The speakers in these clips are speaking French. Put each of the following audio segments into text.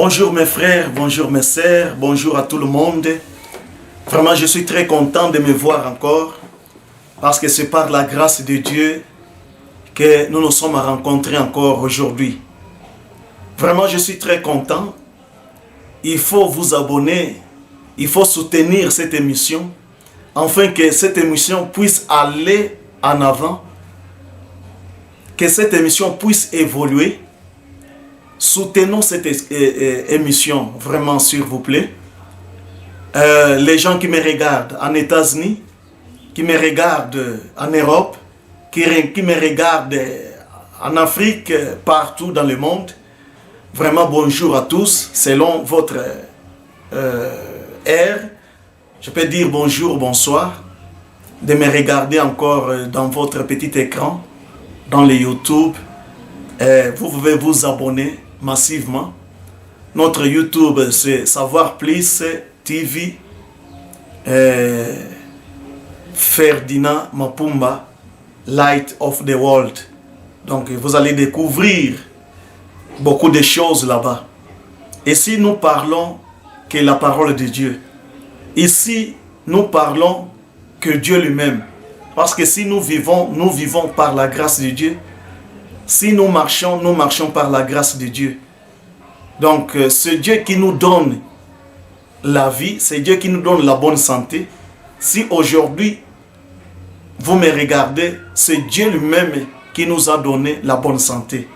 Bonjour mes frères, bonjour mes sœurs, bonjour à tout le monde. Vraiment, je suis très content de me voir encore parce que c'est par la grâce de Dieu que nous nous sommes rencontrés encore aujourd'hui. Vraiment, je suis très content. Il faut vous abonner, il faut soutenir cette émission afin que cette émission puisse aller en avant, que cette émission puisse évoluer. Soutenons cette émission, vraiment, s'il vous plaît. Les gens qui me regardent en États-Unis, qui me regardent en Europe, qui me regardent en Afrique, partout dans le monde, vraiment bonjour à tous, selon votre ère. Je peux dire bonjour, bonsoir, de me regarder encore dans votre petit écran, dans le YouTube. Vous pouvez vous abonner massivement. Notre YouTube, c'est Savoir Plus TV. Ferdinand Mapumba, Light of the World. Donc vous allez découvrir beaucoup de choses là-bas. Ici nous parlons que la parole de Dieu. Ici nous parlons que Dieu lui-même. Parce que si nous vivons par la grâce de Dieu. Si nous marchons par la grâce de Dieu. Donc, c'est Dieu qui nous donne la vie, c'est Dieu qui nous donne la bonne santé. Si aujourd'hui, vous me regardez, c'est Dieu lui-même qui nous a donné la bonne santé.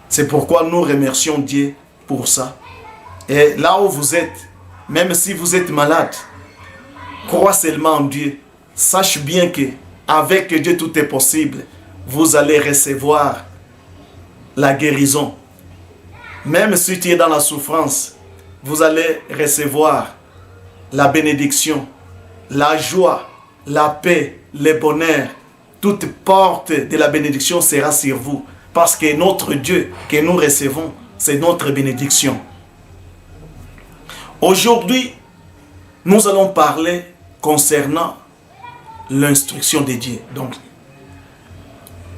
C'est pourquoi nous remercions Dieu pour ça. Et là où vous êtes, même si vous êtes malade, crois seulement en Dieu. Sache bien que avec Dieu tout est possible. Vous allez recevoir la guérison. Même si tu es dans la souffrance, vous allez recevoir la bénédiction, la joie, la paix, le bonheur. Toute porte de la bénédiction sera sur vous. Parce que notre Dieu que nous recevons, c'est notre bénédiction. Aujourd'hui, nous allons parler concernant l'instruction de Dieu. Donc,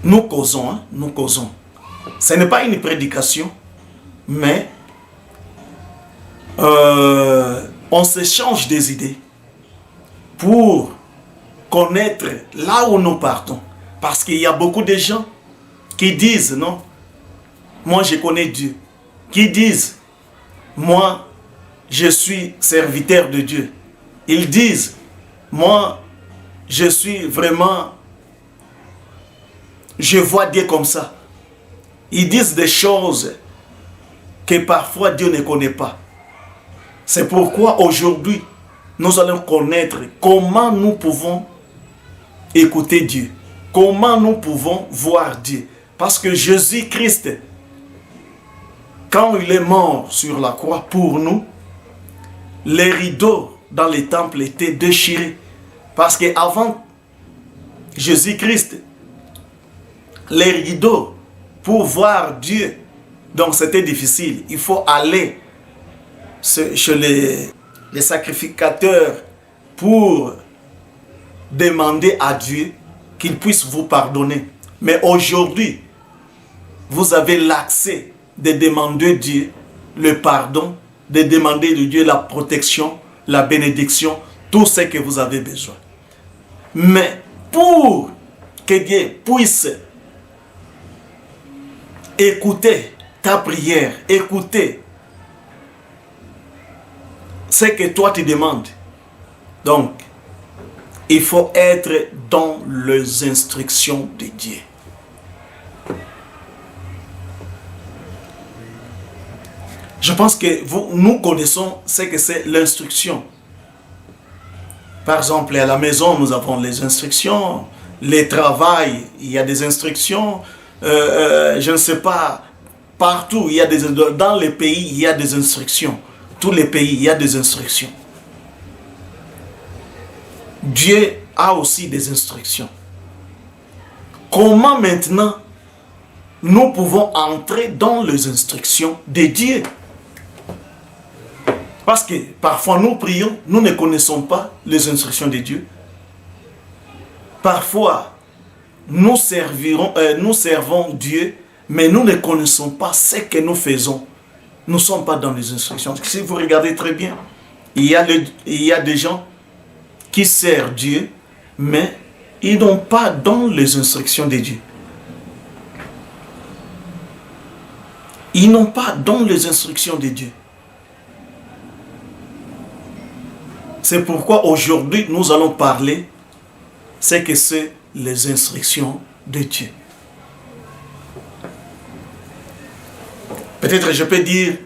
nous causons. Ce n'est pas une prédication, mais on s'échange des idées pour connaître là où nous partons. Parce qu'il y a beaucoup de gens qui disent, non, moi je connais Dieu. Qui disent, moi je suis serviteur de Dieu. Ils disent, moi je suis vraiment, je vois Dieu comme ça. Ils disent des choses que parfois Dieu ne connaît pas. C'est pourquoi aujourd'hui, nous allons connaître comment nous pouvons écouter Dieu. Comment nous pouvons voir Dieu. Parce que Jésus-Christ, quand il est mort sur la croix pour nous, les rideaux dans les temples étaient déchirés. Parce qu'avant Jésus-Christ, les rideaux pour voir Dieu, donc c'était difficile. Il faut aller chez les sacrificateurs pour demander à Dieu qu'il puisse vous pardonner. Mais aujourd'hui, vous avez l'accès de demander à Dieu le pardon, de demander de Dieu la protection, la bénédiction, tout ce que vous avez besoin. Mais pour que Dieu puisse écoutez ta prière, écoutez ce que toi tu demandes. Donc, il faut être dans les instructions de Dieu. Je pense que nous connaissons ce que c'est l'instruction. Par exemple, à la maison, nous avons les instructions. Le travail, il y a des instructions. Je ne sais pas, partout, il y a dans les pays, il y a des instructions. Tous les pays, il y a des instructions. Dieu a aussi des instructions. Comment maintenant nous pouvons entrer dans les instructions de Dieu? Parce que parfois nous prions, nous ne connaissons pas les instructions de Dieu. Parfois, nous servons Dieu, mais nous ne connaissons pas ce que nous faisons. Nous ne sommes pas dans les instructions. Si vous regardez très bien, il y a des gens qui servent Dieu, mais ils n'ont pas dans les instructions de Dieu. Ils n'ont pas dans les instructions de Dieu. C'est pourquoi aujourd'hui, nous allons parler, c'est que c'est les instructions de Dieu. Peut-être je peux dire,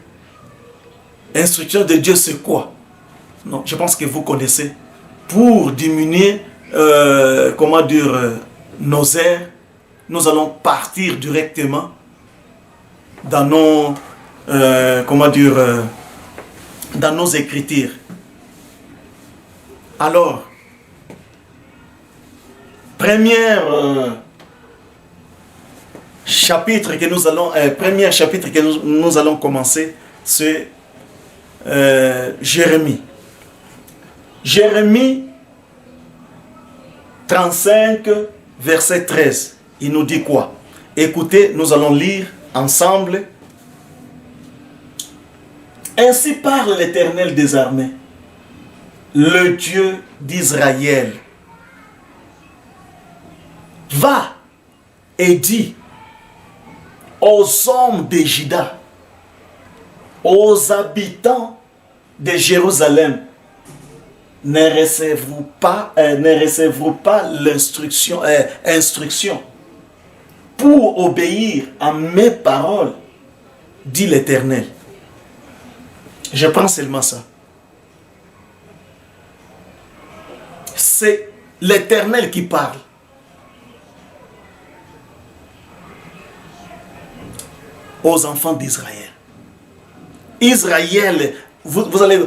instruction de Dieu c'est quoi? Non, je pense que vous connaissez. Pour diminuer, nos airs, nous allons partir directement dans nos, dans nos écritures. Alors, premier chapitre que nous allons commencer, c'est Jérémie. Jérémie 35, verset 13. Il nous dit quoi? Écoutez, nous allons lire ensemble. Ainsi parle l'Éternel des armées, le Dieu d'Israël. Va et dis aux hommes de Juda, aux habitants de Jérusalem, ne recevez-vous pas l'instruction pour obéir à mes paroles, dit l'Éternel. Je prends seulement ça. C'est l'Éternel qui parle. Aux enfants d'Israël. Israël, vous allez,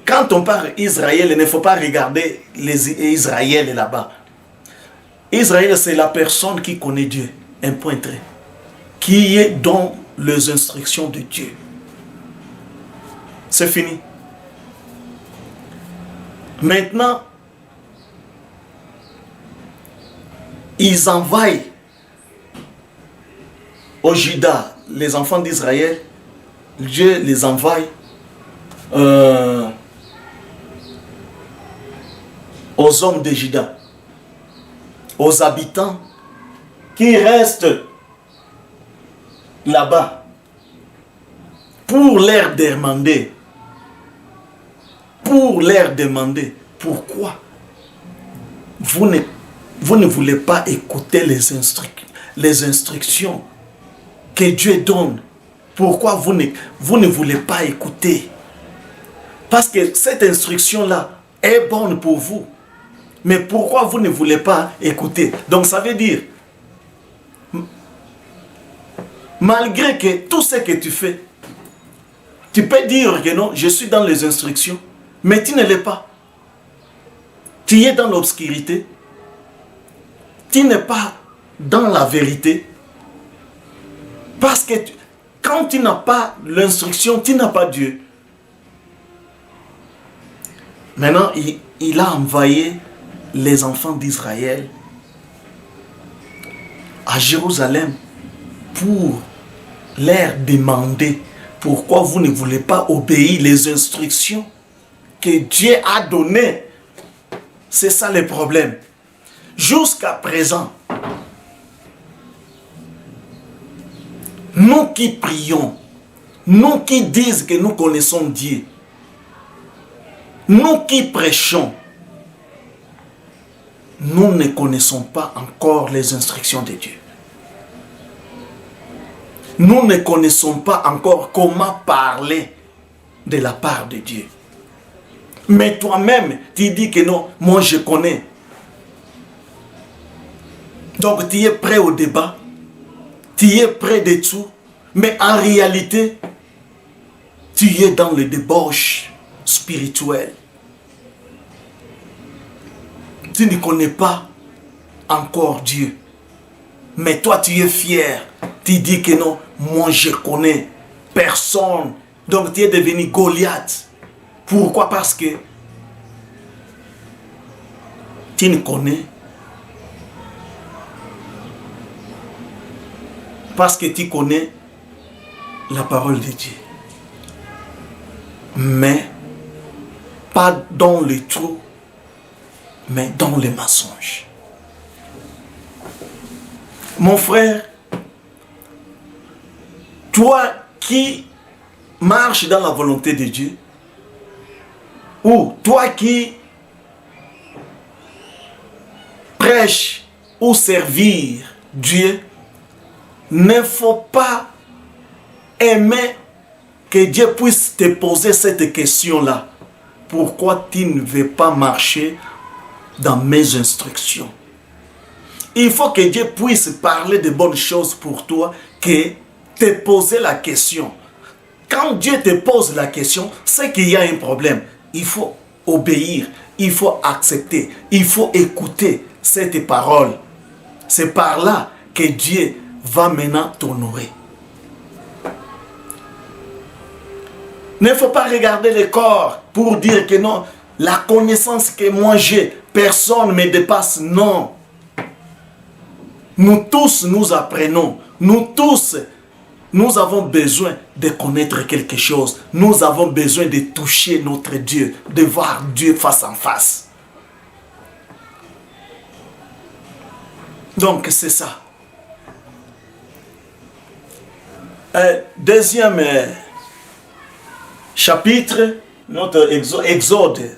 quand on parle Israël, il ne faut pas regarder les Israël là-bas. Israël, c'est la personne qui connaît Dieu, un point trait, qui est dans les instructions de Dieu. C'est fini. Maintenant, ils envahissent au Juda, les enfants d'Israël. Dieu les envoie aux hommes de Juda, aux habitants qui restent là-bas pour leur demander pourquoi vous ne voulez pas écouter les instructions que Dieu donne. Pourquoi vous ne voulez pas écouter? Parce que cette instruction-là est bonne pour vous. Mais pourquoi vous ne voulez pas écouter? Donc ça veut dire, malgré que tout ce que tu fais, tu peux dire que non, je suis dans les instructions, mais tu ne l'es pas. Tu es dans l'obscurité. Tu n'es pas dans la vérité. Parce que quand tu n'as pas l'instruction, tu n'as pas Dieu. Maintenant, il a envoyé les enfants d'Israël à Jérusalem pour leur demander pourquoi vous ne voulez pas obéir les instructions que Dieu a données. C'est ça le problème. Jusqu'à présent, nous qui prions, nous qui disons que nous connaissons Dieu, nous qui prêchons, nous ne connaissons pas encore les instructions de Dieu. Nous ne connaissons pas encore comment parler de la part de Dieu. Mais toi-même, tu dis que non, moi je connais. Donc tu es prêt au débat, tu es prêt de tout, mais en réalité, tu es dans le débauche spirituel. Tu ne connais pas encore Dieu. Mais toi, tu es fier. Tu dis que non, moi je connais personne. Donc tu es devenu Goliath. Pourquoi? Parce que tu ne connais. Parce que tu connais la parole de Dieu. mais pas dans les trous, mais dans les mensonges. Mon frère, toi qui marches dans la volonté de Dieu, ou toi qui prêches ou servir Dieu, ne faut pas aimer que Dieu puisse te poser cette question-là. Pourquoi tu ne veux pas marcher dans mes instructions? Il faut que Dieu puisse parler de bonnes choses pour toi, que te poser la question. Quand Dieu te pose la question, c'est qu'il y a un problème. Il faut obéir, il faut accepter, il faut écouter cette parole. C'est par là que Dieu va maintenant t'honorer. Ne faut pas regarder le corps pour dire que non, la connaissance que moi j'ai, personne ne me dépasse. Non. Nous tous, nous apprenons. Nous tous, nous avons besoin de connaître quelque chose. Nous avons besoin de toucher notre Dieu, de voir Dieu face en face. Donc, c'est ça. Deuxième chapitre, notre Exode.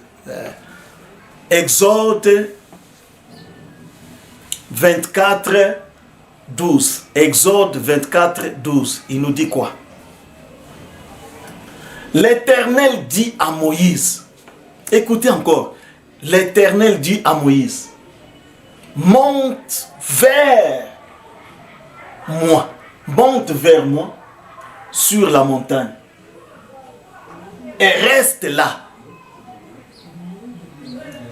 Exode 24, 12. Exode 24, 12. Il nous dit quoi? L'Éternel dit à Moïse, écoutez encore, l'Éternel dit à Moïse, monte vers moi sur la montagne et reste là.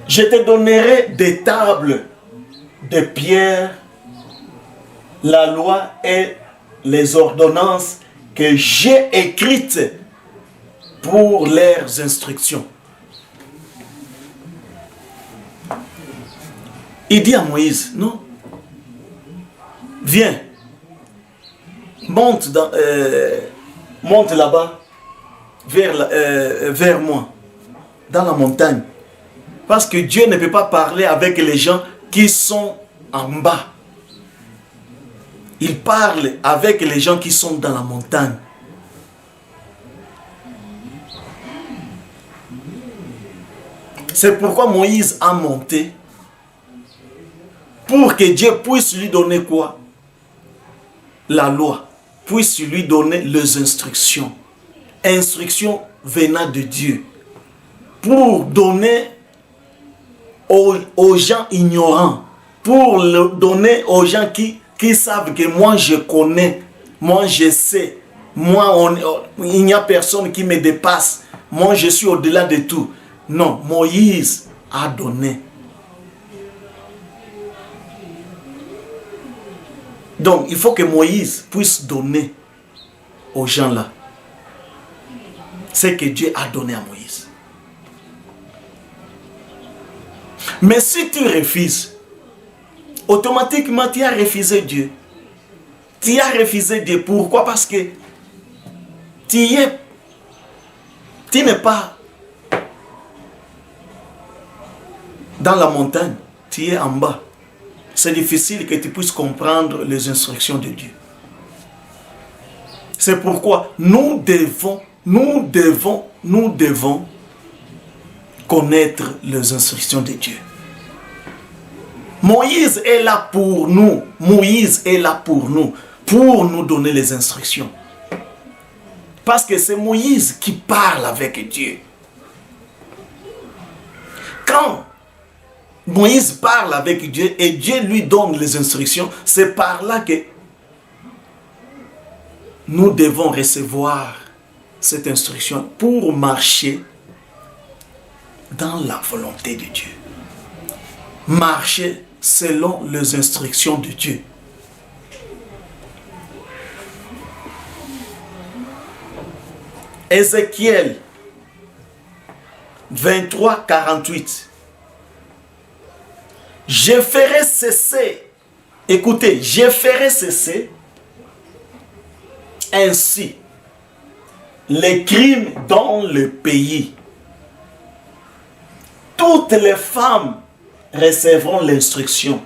Je te donnerai des tables de pierre, la loi et les ordonnances que j'ai écrites pour leurs instructions. Il dit à Moïse, non, viens, monte là-bas vers moi, dans la montagne. Parce que Dieu ne peut pas parler avec les gens qui sont en bas. Il parle avec les gens qui sont dans la montagne. C'est pourquoi Moïse a monté pour que Dieu puisse lui donner quoi? La loi, puisse lui donner les instructions. Instructions venant de Dieu. Pour donner aux gens ignorants, pour le donner aux gens qui savent que moi je connais, moi je sais, moi il n'y a personne qui me dépasse, moi je suis au-delà de tout. Non, Moïse a donné. Donc il faut que Moïse puisse donner aux gens là ce que Dieu a donné à Moïse. Mais si tu refuses, automatiquement tu as refusé Dieu. Tu as refusé Dieu. Pourquoi? Parce que tu n'es pas dans la montagne, tu es en bas. C'est difficile que tu puisses comprendre les instructions de Dieu. C'est pourquoi nous devons connaître les instructions de Dieu. Moïse est là pour nous. Moïse est là pour nous donner les instructions. Parce que c'est Moïse qui parle avec Dieu. Quand Moïse parle avec Dieu et Dieu lui donne les instructions, c'est par là que nous devons recevoir cette instruction pour marcher dans la volonté de Dieu. Marcher selon les instructions de Dieu. Ézéchiel 23, 48. Je ferai cesser, écoutez, je ferai cesser ainsi les crimes dans le pays. Toutes les femmes recevront l'instruction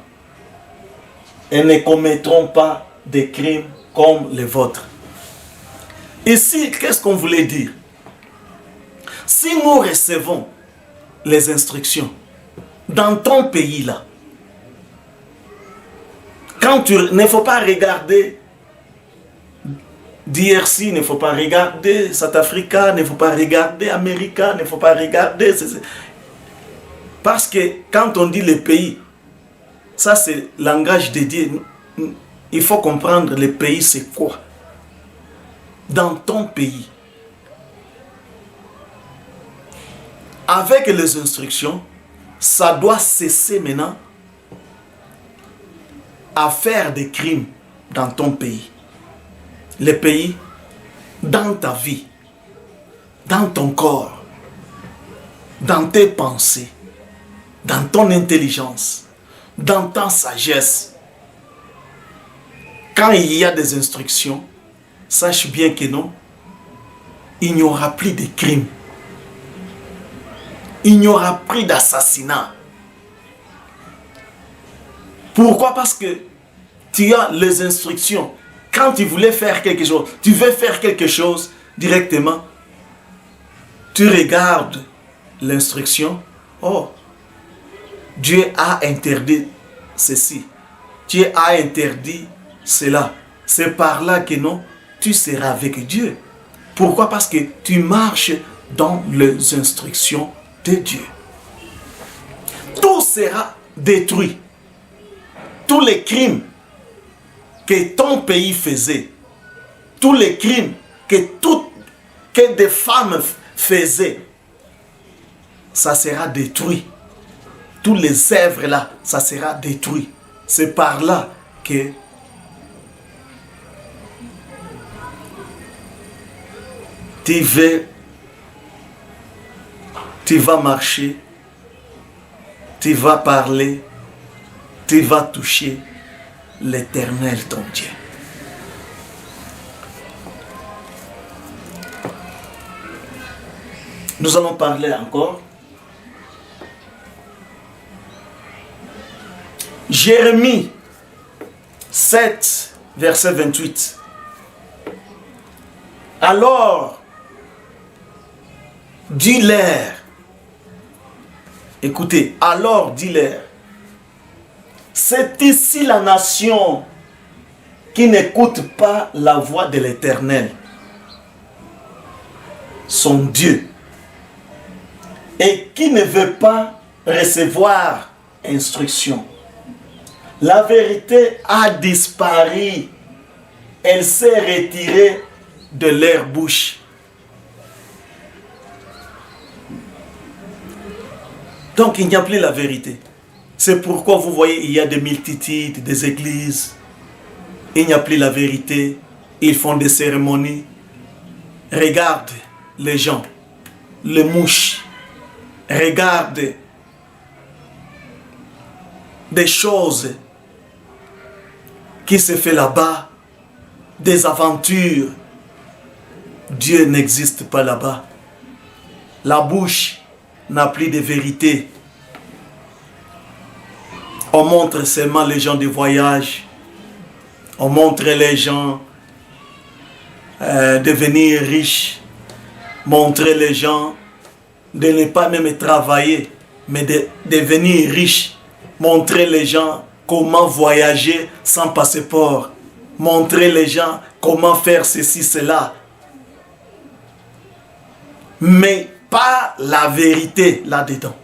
et ne commettront pas des crimes comme les vôtres. Ici, qu'est-ce qu'on voulait dire? Si nous recevons les instructions dans ton pays-là, il ne faut pas regarder DRC, il ne faut pas regarder South Africa, il ne faut pas regarder América, il ne faut pas regarder... Parce que quand on dit le pays, ça c'est le langage de Dieu. Il faut comprendre le pays c'est quoi. Dans ton pays. Avec les instructions, ça doit cesser maintenant à faire des crimes dans ton pays. Le pays, dans ta vie, dans ton corps, dans tes pensées, dans ton intelligence, dans ta sagesse. Quand il y a des instructions, sache bien que non, il n'y aura plus de crimes. Il n'y aura plus d'assassinat. Pourquoi? Parce que tu as les instructions. Quand tu voulais faire quelque chose, tu veux faire quelque chose directement, tu regardes l'instruction. Oh, Dieu a interdit ceci. Dieu a interdit cela. C'est par là que non, tu seras avec Dieu. Pourquoi? Parce que tu marches dans les instructions de Dieu. Tout sera détruit. Tous les crimes que ton pays faisait, tous les crimes que des femmes faisaient, ça sera détruit. Tous les œuvres là, ça sera détruit. C'est par là que tu vas marcher, tu vas parler, tu vas toucher l'Éternel ton Dieu. Nous allons parler encore. Jérémie 7, verset 28. Alors, dis-leur, écoutez, alors dis-leur, c'est ici la nation qui n'écoute pas la voix de l'Éternel, son Dieu, et qui ne veut pas recevoir instruction. La vérité a disparu, elle s'est retirée de leur bouche. Donc il n'y a plus la vérité. C'est pourquoi vous voyez, il y a des multitudes, des églises. Il n'y a plus la vérité. Ils font des cérémonies. Regarde les gens, les mouches. Regarde des choses qui se font là-bas. Des aventures. Dieu n'existe pas là-bas. La bouche n'a plus de vérité. On montre seulement les gens de voyage. On montre les gens devenir riches. Montrer les gens de ne pas même travailler, mais de devenir riches. Montrer les gens comment voyager sans passeport. Montrer les gens comment faire ceci, cela. Mais pas la vérité là-dedans.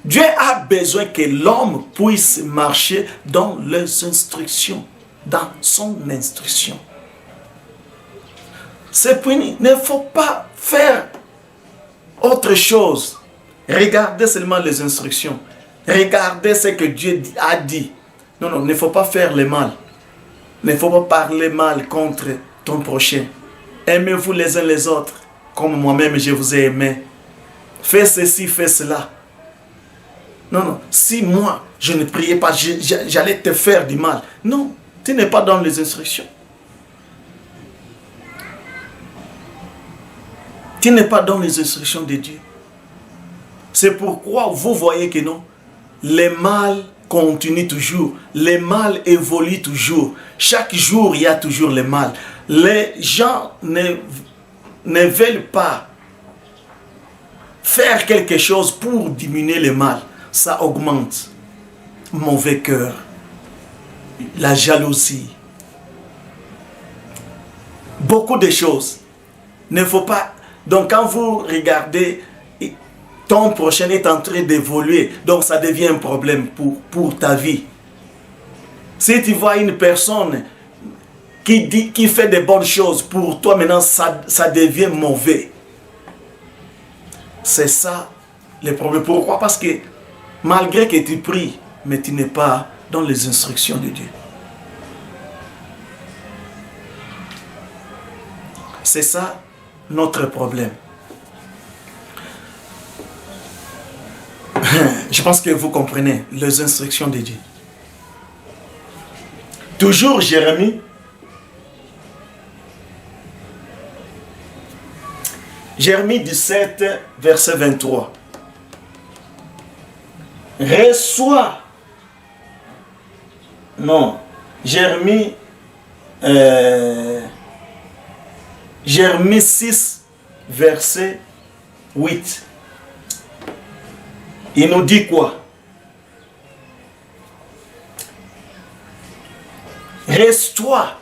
Dieu a besoin que l'homme puisse marcher dans les instructions, dans son instruction. C'est puni. Il ne faut pas faire autre chose. Regardez seulement les instructions. Regardez ce que Dieu a dit. Non, non, il ne faut pas faire le mal. Il ne faut pas parler mal contre ton prochain. Aimez-vous les uns les autres, comme moi-même je vous ai aimé. Fais ceci, fais cela. Non, non, si moi, je ne priais pas, j'allais te faire du mal. Non, tu n'es pas dans les instructions. Tu n'es pas dans les instructions de Dieu. C'est pourquoi vous voyez que non, les mal continue toujours, les mal évoluent toujours. Chaque jour, il y a toujours le mal. Les gens ne veulent pas faire quelque chose pour diminuer le mal. Ça augmente. Mauvais cœur, la jalousie, beaucoup de choses. Ne faut pas. Donc quand vous regardez, ton prochain est en train d'évoluer, donc ça devient un problème pour ta vie. Si tu vois une personne qui fait de bonnes choses, pour toi maintenant ça devient mauvais. C'est ça le problème. Pourquoi? Parce que malgré que tu pries, mais tu n'es pas dans les instructions de Dieu. C'est ça notre problème. Je pense que vous comprenez les instructions de Dieu. Toujours Jérémie. Jérémie 17, verset 23. Reçois. Non. Jérémie 6, verset 8. Il nous dit quoi? Reçois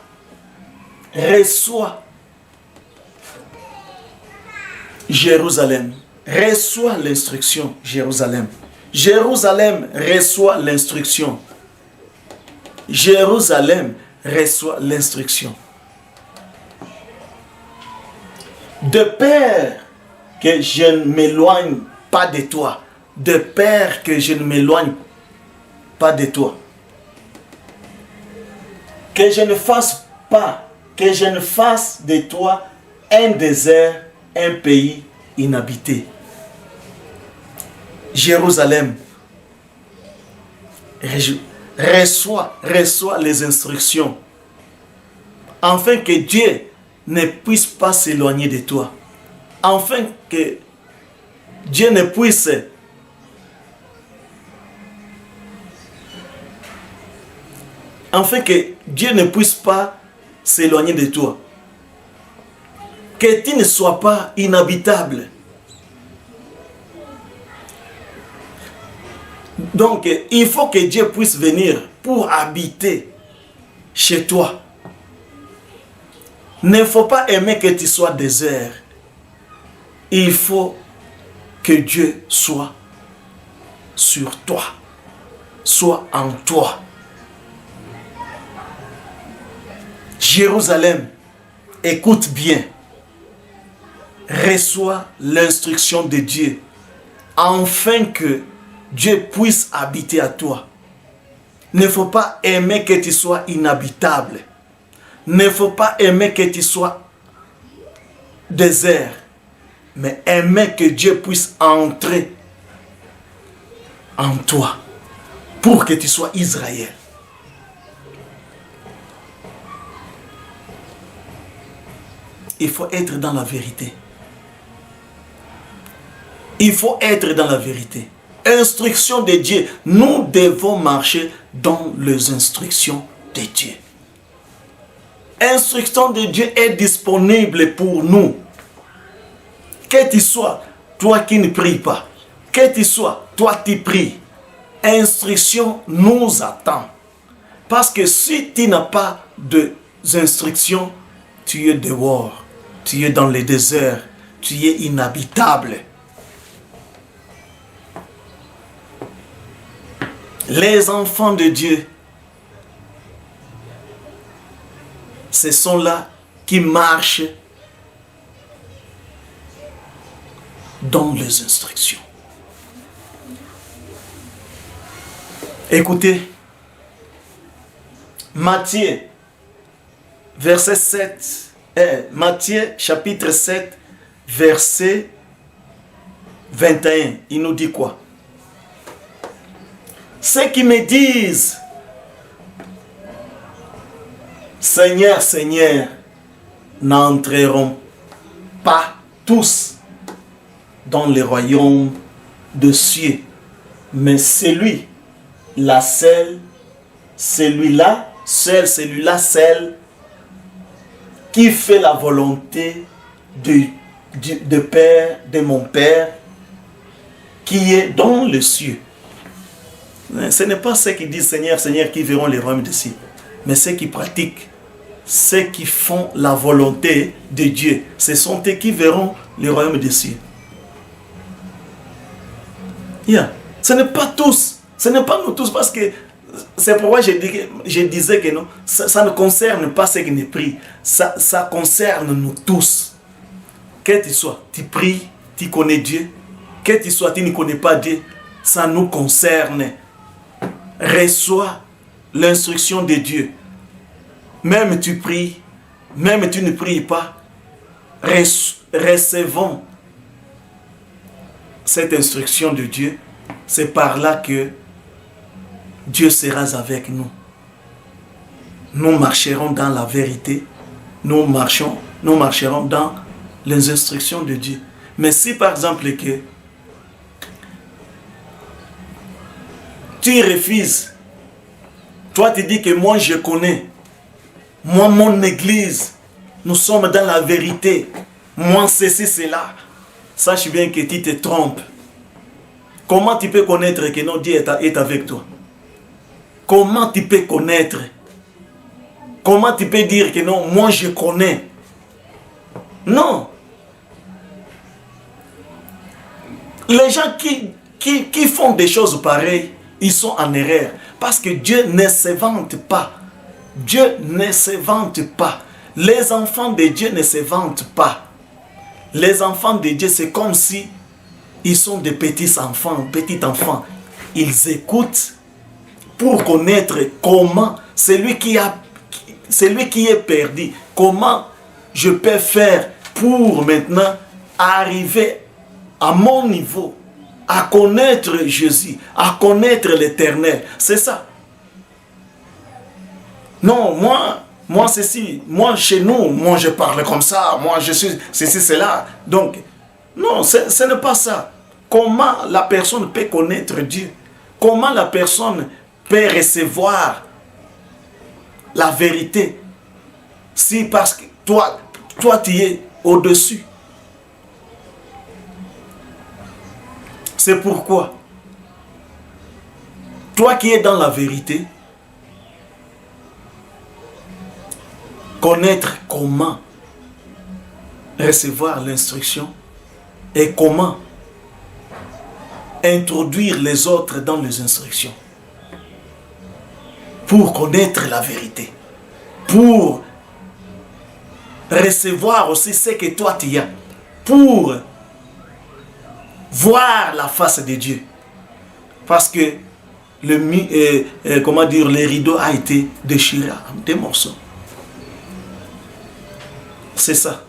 Jérusalem. Reçois l'instruction, Jérusalem. Jérusalem reçoit l'instruction. Jérusalem reçoit l'instruction. De peur que je ne m'éloigne pas de toi. De peur que je ne m'éloigne pas de toi. Que je ne fasse pas, que je ne fasse de toi un désert, un pays inhabité. Jérusalem, reçois les instructions, afin que Dieu ne puisse pas s'éloigner de toi, afin que Dieu ne puisse pas s'éloigner de toi, que tu ne sois pas inhabitable. Donc, il faut que Dieu puisse venir pour habiter chez toi. Il ne faut pas aimer que tu sois désert. Il faut que Dieu soit sur toi, soit en toi. Jérusalem, écoute bien. Reçois l'instruction de Dieu, afin que Dieu puisse habiter à toi. Il ne faut pas aimer que tu sois inhabitable. Il ne faut pas aimer que tu sois désert. Mais aimer que Dieu puisse entrer en toi pour que tu sois Israël. Il faut être dans la vérité. Il faut être dans la vérité. Instruction de Dieu. Nous devons marcher dans les instructions de Dieu. Instruction de Dieu est disponible pour nous. Que tu sois, toi qui ne pries pas. Que tu sois, toi qui pries. Instruction nous attend. Parce que si tu n'as pas d'instructions, tu es dehors. Tu es dans le désert. Tu es inhabitable. Les enfants de Dieu, ce sont là qui marchent dans les instructions. Écoutez, Matthieu, verset 7, Matthieu chapitre 7, verset 21, il nous dit quoi? Ceux qui me disent, Seigneur, Seigneur, n'entreront pas tous dans le royaume de cieux. Mais celui, la seule, celui-là, seul, celui-là, celle qui fait la volonté de Père, de mon Père, qui est dans le cieux. Ce n'est pas ceux qui disent Seigneur, Seigneur, qui verront les royaumes des cieux, mais ceux qui pratiquent, ceux qui font la volonté de Dieu. Ce sont eux qui verront les royaumes des cieux. Ce n'est pas tous, ce n'est pas nous tous, parce que c'est pourquoi je disais que non, ça ne concerne pas ceux qui ne prient, ça concerne nous tous. Que tu sois, tu pries, tu connais Dieu, que tu sois, tu ne connais pas Dieu, ça nous concerne. Reçois l'instruction de Dieu. Même tu pries, même tu ne pries pas, recevons cette instruction de Dieu. C'est par là que Dieu sera avec nous. Nous marcherons dans la vérité. Nous marcherons dans les instructions de Dieu. Mais si par exemple que tu refuses, toi tu dis que moi je connais, moi mon église, nous sommes dans la vérité, moi ceci, cela, sache bien que tu te trompes. Comment tu peux connaître que non, Dieu est avec toi? Comment tu peux connaître? Comment tu peux dire que non, moi je connais? Non. Les gens qui font des choses pareilles, ils sont en erreur. Parce que Dieu ne se vante pas. Dieu ne se vante pas. Les enfants de Dieu ne se vantent pas. Les enfants de Dieu, c'est comme si ils sont des petits enfants. Ils écoutent pour connaître comment celui qui est perdu, comment je peux faire pour maintenant arriver à mon niveau, à connaître Jésus, à connaître l'Éternel. C'est ça. Non, moi ceci, moi chez nous, moi je parle comme ça, moi je suis ceci, cela. Donc, non, ce n'est pas ça. Comment la personne peut connaître Dieu? Comment la personne peut recevoir la vérité? Si parce que toi tu es au-dessus. C'est pourquoi, toi qui es dans la vérité, connaître comment recevoir l'instruction et comment introduire les autres dans les instructions pour connaître la vérité, pour recevoir aussi ce que toi tu as, pour voir la face de Dieu. Parce que le rideau a été déchiré en des morceaux. C'est ça.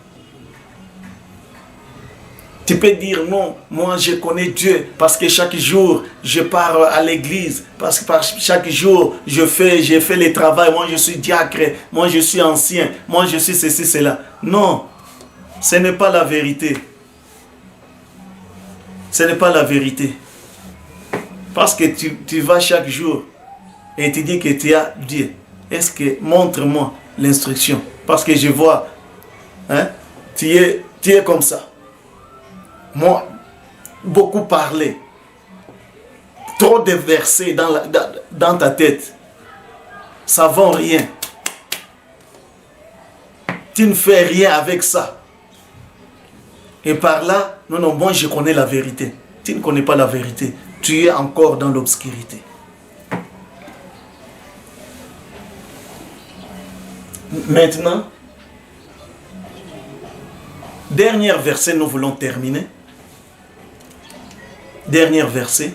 Tu peux dire non, moi je connais Dieu parce que chaque jour je pars à l'église, parce que chaque jour je fais le travail, moi je suis diacre, moi je suis ancien, moi je suis ceci, cela. Non, ce n'est pas la vérité. Ce n'est pas la vérité. Parce que tu vas chaque jour et tu dis que tu as Dieu. Est-ce que montre-moi l'instruction? Parce que je vois, hein, tu es comme ça. Moi, beaucoup parler, trop de versets dans ta tête, ça ne vaut rien. Tu ne fais rien avec ça. Et par là, non, moi je connais la vérité. Tu ne connais pas la vérité. Tu es encore dans l'obscurité. Maintenant, dernier verset, nous voulons terminer. Dernier verset.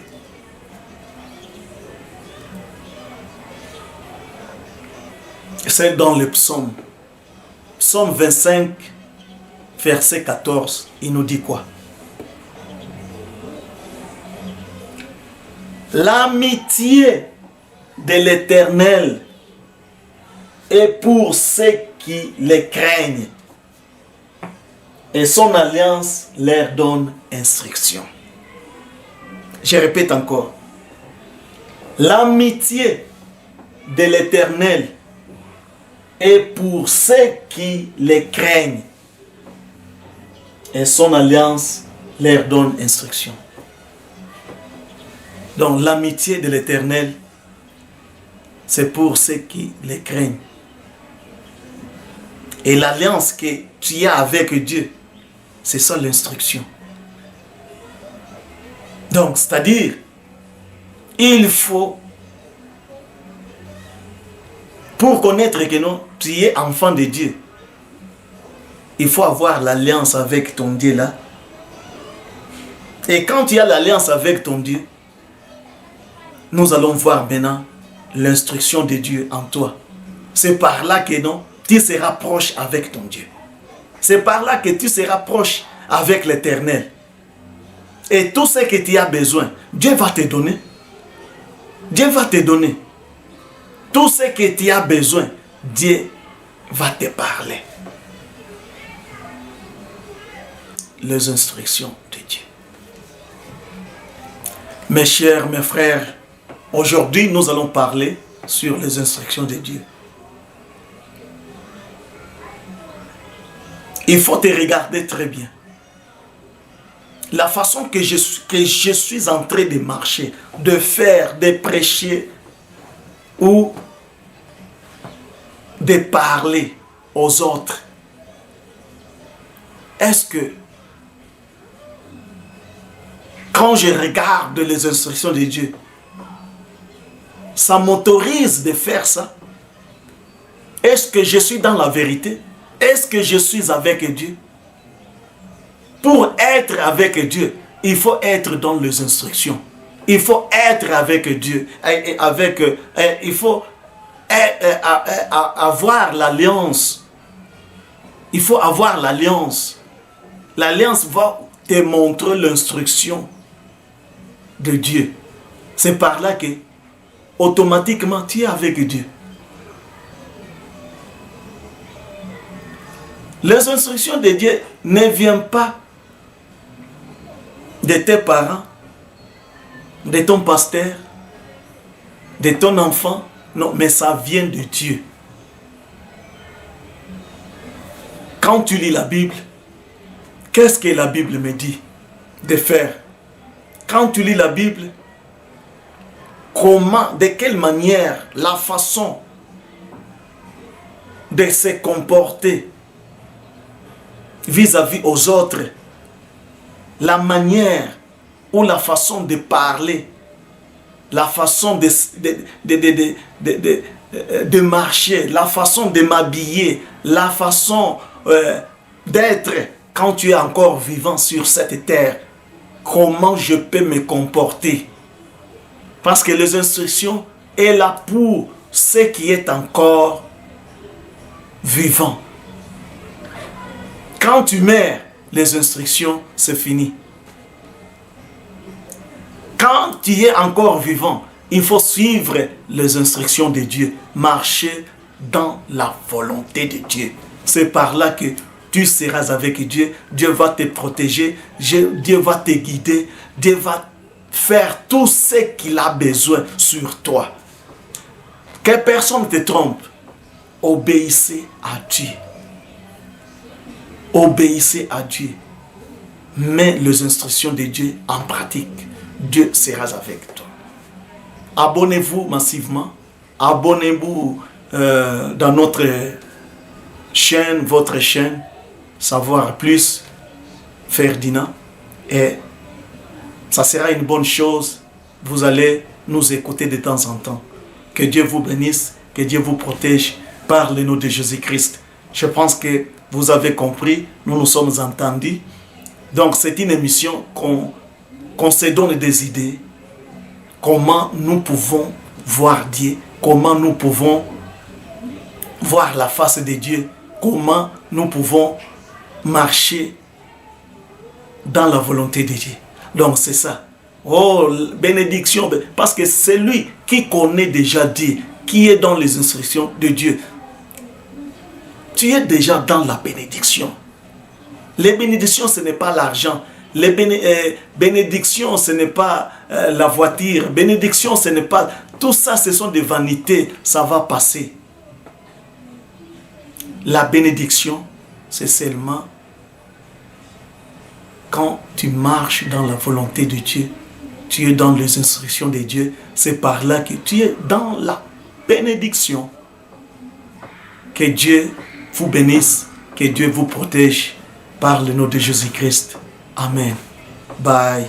C'est dans le psaume. Psaume 25, verset 14. Il nous dit quoi? L'amitié de l'Éternel est pour ceux qui les craignent. Et son alliance leur donne instruction. Je répète encore. L'amitié de l'Éternel est pour ceux qui les craignent. Et son alliance leur donne instruction. Donc l'amitié de l'Éternel, c'est pour ceux qui les craignent. Et l'alliance que tu as avec Dieu, c'est ça l'instruction. Donc, c'est-à-dire, il faut, pour connaître que non, tu es enfant de Dieu, il faut avoir l'alliance avec ton Dieu là. Et quand tu as l'alliance avec ton Dieu, nous allons voir maintenant l'instruction de Dieu en toi. C'est par là que non, tu seras proche avec ton Dieu. C'est par là que tu seras proche avec l'Éternel. Et tout ce que tu as besoin, Dieu va te donner. Dieu va te donner. Tout ce que tu as besoin, Dieu va te parler. Les instructions de Dieu. Mes chers, mes frères, aujourd'hui nous allons parler sur les instructions de Dieu. Il faut te regarder très bien. La façon que je suis en train de marcher, de faire, de prêcher ou de parler aux autres. Est-ce que quand je regarde les instructions de Dieu, ça m'autorise de faire ça? Est-ce que je suis dans la vérité? Est-ce que je suis avec Dieu? Pour être avec Dieu, il faut être dans les instructions. Il faut être avec Dieu. Il faut avoir l'alliance. Il faut avoir l'alliance. L'alliance va te montrer l'instruction de Dieu. C'est par là que, automatiquement, tu es avec Dieu. Les instructions de Dieu ne viennent pas de tes parents, de ton pasteur, de ton enfant. Non, mais ça vient de Dieu. Quand tu lis la Bible, qu'est-ce que la Bible me dit de faire? Quand tu lis la Bible, comment, de quelle manière, la façon de se comporter vis-à-vis aux autres, la manière ou la façon de parler, la façon de marcher, la façon de m'habiller, la façon d'être quand tu es encore vivant sur cette terre, comment je peux me comporter? Parce que les instructions sont là pour ceux qui est encore vivant. Quand tu meurs, les instructions, c'est fini. Quand tu es encore vivant, il faut suivre les instructions de Dieu. Marcher dans la volonté de Dieu. C'est par là que tu seras avec Dieu. Dieu va te protéger. Dieu va te guider. Dieu va faire tout ce qu'il a besoin sur toi. Que personne ne te trompe. Obéissez à Dieu. Obéissez à Dieu. Mets les instructions de Dieu en pratique. Dieu sera avec toi. Abonnez-vous massivement. Abonnez-vous dans notre chaîne, votre chaîne, Savoir Plus, Ferdinand. Et ça sera une bonne chose. Vous allez nous écouter de temps en temps. Que Dieu vous bénisse, que Dieu vous protège par le nom de Jésus-Christ. Je pense que vous avez compris, nous nous sommes entendus. Donc c'est une émission qu'on se donne des idées. Comment nous pouvons voir Dieu, comment nous pouvons voir la face de Dieu, comment nous pouvons marcher dans la volonté de Dieu. Donc c'est ça. Oh, bénédiction, parce que c'est lui qui connaît déjà Dieu, qui est dans les instructions de Dieu. Tu es déjà dans la bénédiction. Les bénédictions, ce n'est pas l'argent. Les bénédictions, ce n'est pas la voiture. Bénédiction, ce n'est pas... Tout ça, ce sont des vanités. Ça va passer. La bénédiction, c'est seulement quand tu marches dans la volonté de Dieu. Tu es dans les instructions de Dieu. C'est par là que tu es dans la bénédiction. Que Dieu vous bénisse. Que Dieu vous protège. Par le nom de Jésus-Christ. Amen. Bye.